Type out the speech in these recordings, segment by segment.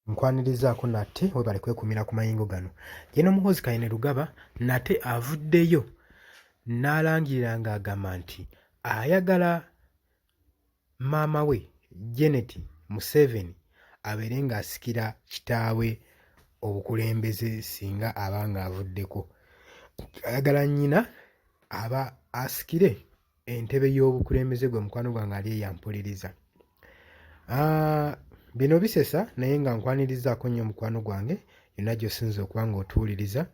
Nkwanirizaako nate webale kwekumira ku mayingo gano. Ye n'omuhozi Kainerugaba nate avuddeyo n'alangirira ng'agamba nti ayagala maama we Janet Museveni abeere ng'asikira kitaawe obukulembeze singa aba ng'avuddeko. Ayagala nnyina aba asikire entebe y'obukulembeze gwe mukwano gwange ali eyampuliriza. Bino bisesa naye nga nkwanirizaako nnyo mukwano gwange yonna gy'osinza okuba ng'otuwuliriza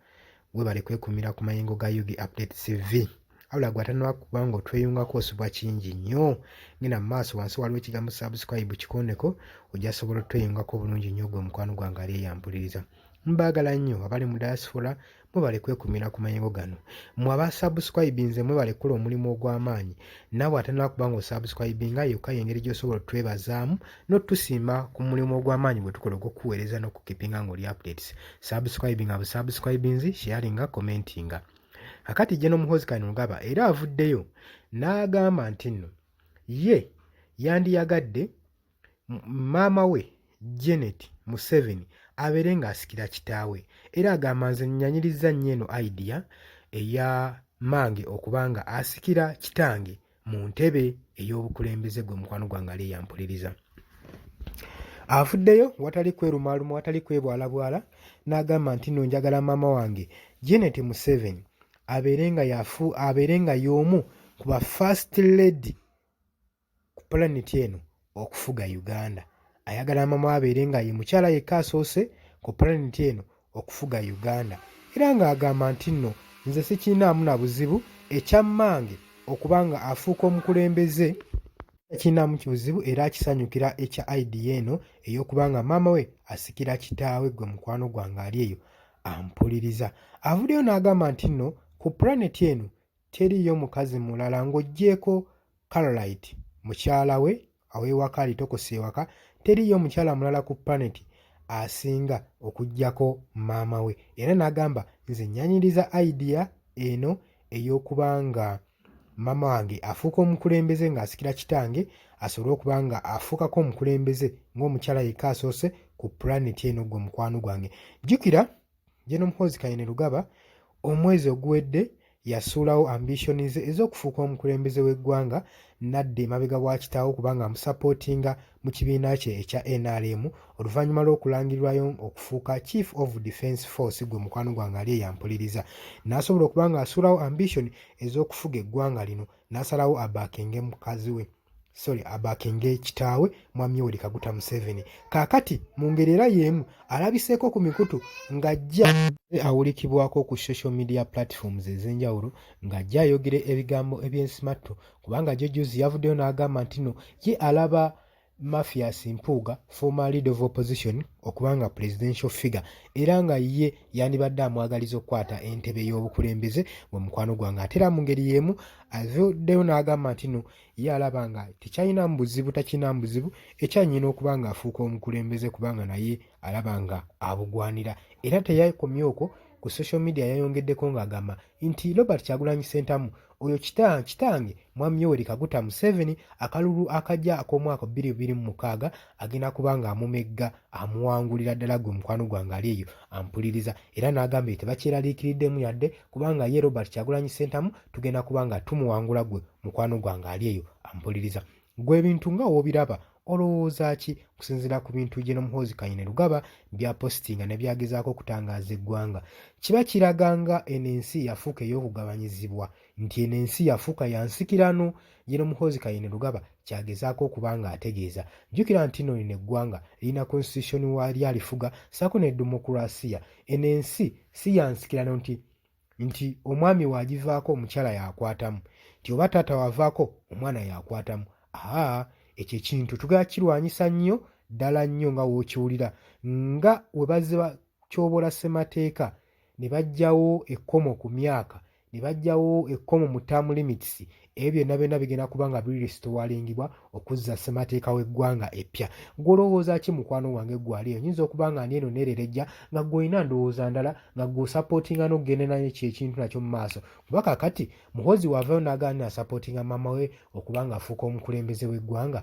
weebale kwekumira ku mayingo ga Yugi Updates TV. Wabula gwe atanaba kuba ng'otweyungako osubwa kingi nnyo. Ngenda mu maaso wansi waliwo ekigambo subscribe kikondeko ojja sobola otweyungako bulungi nnyo gwe mukwano gwange ali eyampuliriza. Mbaagala nnyo abali mu diaspora mwebale kwekumira ku mayingo gano. Mmwe abasubscribinze mwebale kukola omulimu ogw'amaanyi. Naawe atanaba kuba ng'osubscribinga yokka y'engeri gy'osobola otwebazaamu n'otusiima ku mulimu ogw'amaanyi gwe tukola ogw'okukuweereza n'okukipinga ng'oli updates. Subscribinga busubscribinzi, sharinga, commentinga. Kakati je n'omuhozi Kainerugaba era avuddeyo n'agamba nti nno ye yandiyagadde maama we Janet Museveni abeere ng'asikira kitaawe era agamba nze nnyanyiriza nnyo eno idea eya mange okuba nga asikira kitange mu ntebe ey'obukulembeze gwe mukwano gwange ali eyampuliriza. Avuddeyo watali kwerumaaluma watali kwebwalabwala n'agamba nti nno njagala maama wange Janet Museveni abeere nga y'omu ku ba first lady ku planet eno okufuga Uganda. Ayagala maama abeere nga ye mukyala yekka asoose ku planet eno okufuga Uganda era ng'agamba nti nno nze sikirinaamu na buzibu ekya mmange okuba nga afuuka omukulembeze, takirinaamu kibuzibu era akisanyukira ekya idea eno ey'okuba nga maama we asikira kitaawe gwe mukwano gwange ali eyo ampuliriza. Avuddeyo n'agamba nti nno ku planet eno teriyo mukazi mulala ng'oggyeko Carolite mukyala we aw'ewaka alitokose ewaka, teriyo mukyala mulala ku planet asinga okuggyako maama we. Era n'agamba nze nnyanyiriza idea eno ey'okuba nga maama wange afuuka omukulembeze ng'asikira kitange asobole okuba nga afuukako omukulembeze ng'omukyala yekka asoose ku planet eno gwe mukwano gwange. Jjukira je n'omuhozi Kainerugaba omwezi oguwedde yasuulawo ambitioni ze ez'okufuuka omukulembeze w'eggwanga n'adda emabega wa kitaawo kubanga amusapootinga mu kibiina kye ekya NRM oluvannyuma lw'okulangirirwayo okufuuka Chief of Defence Force gwe mukwano gwange ali eyampuliriza. N'asobola okuba nga asuulawo ambitioni ez'okufuga eggwanga lino n'asalawo abakenge mukazi we abakenge kitaawe Mwami Yoweri Kaguta Museveni. Kaakati mu ngeri era y'emu alabiseeko ku mikutu ng'ajja awulikibwako ku social media platforms ez'enjawulo ng'ajja ayogera ebigambo eby'ensimattu kubanga jo juzi yavuddeyo n'agamba nti no ye alaba Mathias Mpuuga former leader of opposition okuba nga presidential figure era nga ye yandibadde amwagaliza okukwata entebe y'obukulembeze bwe mukwano gwange. Ate era mu ngeri y'emu avuddeyo n'agamba nti no ye alaba nga takirinaamu buzibu ekyannyina okuba nga afuuka omukulembeze kubanga naye alaba nga abugwanira. Era teyakomye okwo, ku social media yayongeddeko ng'agamba nti Robert Kyagulanyi Ssentamu oyo kitange Mwami Yoweri Kaguta Museveni akalulu akajja ak'omwaka 2026 agenda kuba nga amumegga amuwangulira ddala gwe mukwano gwange ali eyo ampuliriza. Era n'agamba tebakyeraliikiriddemu yadde kubanga ye Robert Kyagulanyi Ssentamu tugenda kuba nga tumuwangula gwe mukwano gwange ali eyo ampuliriza. Gwe ebintu nga w'obiraba olowooza ki kusinziira ku bintu gye n'omuhozi Kainerugaba byapositinga ne byagezaako okutangaaza eggwanga? Kiba kiraganga eno ensi yafuuka ey'okugabanyizibwa, nti eno ensi yafuuka yansikirano. Ye n'omuhozi Kainerugaba kyagezaako okuba nga ategeeza. Jjukira nti nno lino eggwanga lirina constitution waali alifuga ssaako ne demokulasiya. Eno ensi si yansikirano nti omwami waagivaako omukyala yakwatamu, nti oba taata wavaako omwana yakwatamu. Ekyo ekintu tugenda kirwanyisa nnyo ddala nnyo nga w'okiwulira nga we bazze batyoboola ssemateeka ne baggyawo ekkomo ku myaka, ne baggyawo ekkomo mu term limits. Ebyo byonna bigenda kuba nga biri restoringibwa okuzza ssemateeka w'eggwanga eppya. Gw'olowooza ki mukwano wange gwali eyo? Nyinza okuba nga neno neererejja nga gw'olina ndowooza ndala nga gw'osapootinga n'okugenda nayo ekintu nakyo mu maaso. Kuba kaakati muhozi wavayo n'agaana asapootinga maama we okuba nga afuuka omukulembeze w'eggwanga.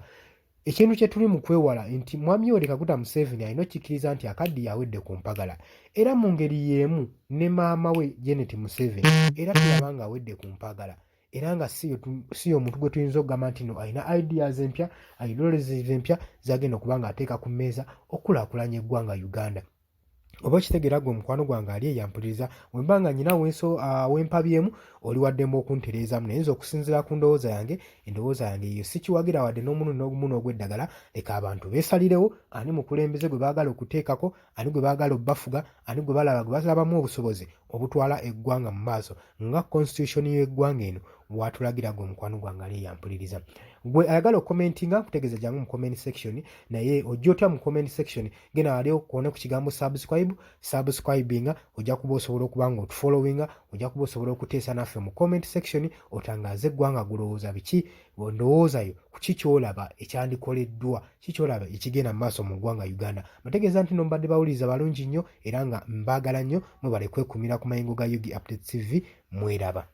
ekintu kye tuli mu kwewala nti mwami Yoweri Kaguta Museveni alina okkiriza nti akaddiye awedde ku mpagala era mu ngeri y'emu ne maama we Janet Museveni era tulaba nga awedde ku mpagala era nga si omuntu gwe tuyinza okugamba nti no alina ideas empya ideologies empya zagenda okuba nga ateeka ku mmeeza okulaakulanya eggwanga Uganda. Oba okitegeera gwe omukwano gwange ali eyampuliriza bwe mba nga nnyina wempabyemu oli waddemu okuntereezamu naye nza okusinziira ku ndowooza yange endowooza yange eyo sikiwagira wadde n'omulundi n'ogumu n'ogw'eddagala leka abantu beesalirewo ani mukulembeze gwe baagala okuteekako ani gwe baagala obbafuga ani gwe balabamu obusobozi obutwala eggwanga mu maaso nga constitution y'eggwanga eno bw'atulagira gwe omukwano gwange ali eyampuliriza. Gwe ayagala okukomentinga kutegeeza jangu mu comment section naye ojja otya mu comment section genda wali okuone ku kigambo subscribinga ojja kuba osobola okuba nga otufollowinga ojja kuba osobola okuteesa naffe mu comment section otangaaze eggwanga gulowooza biki ndowoozayo ku ki kyolaba ekyandikoleddwa ki kyolaba ekigenda mu maaso mu ggwanga Uganda. Bategeeza nti no mbadde bawuliriza balungi nnyo era nga mbaagala nnyo mwebale kwekumira ku mayingo ga Yugi Updates TV mweraba.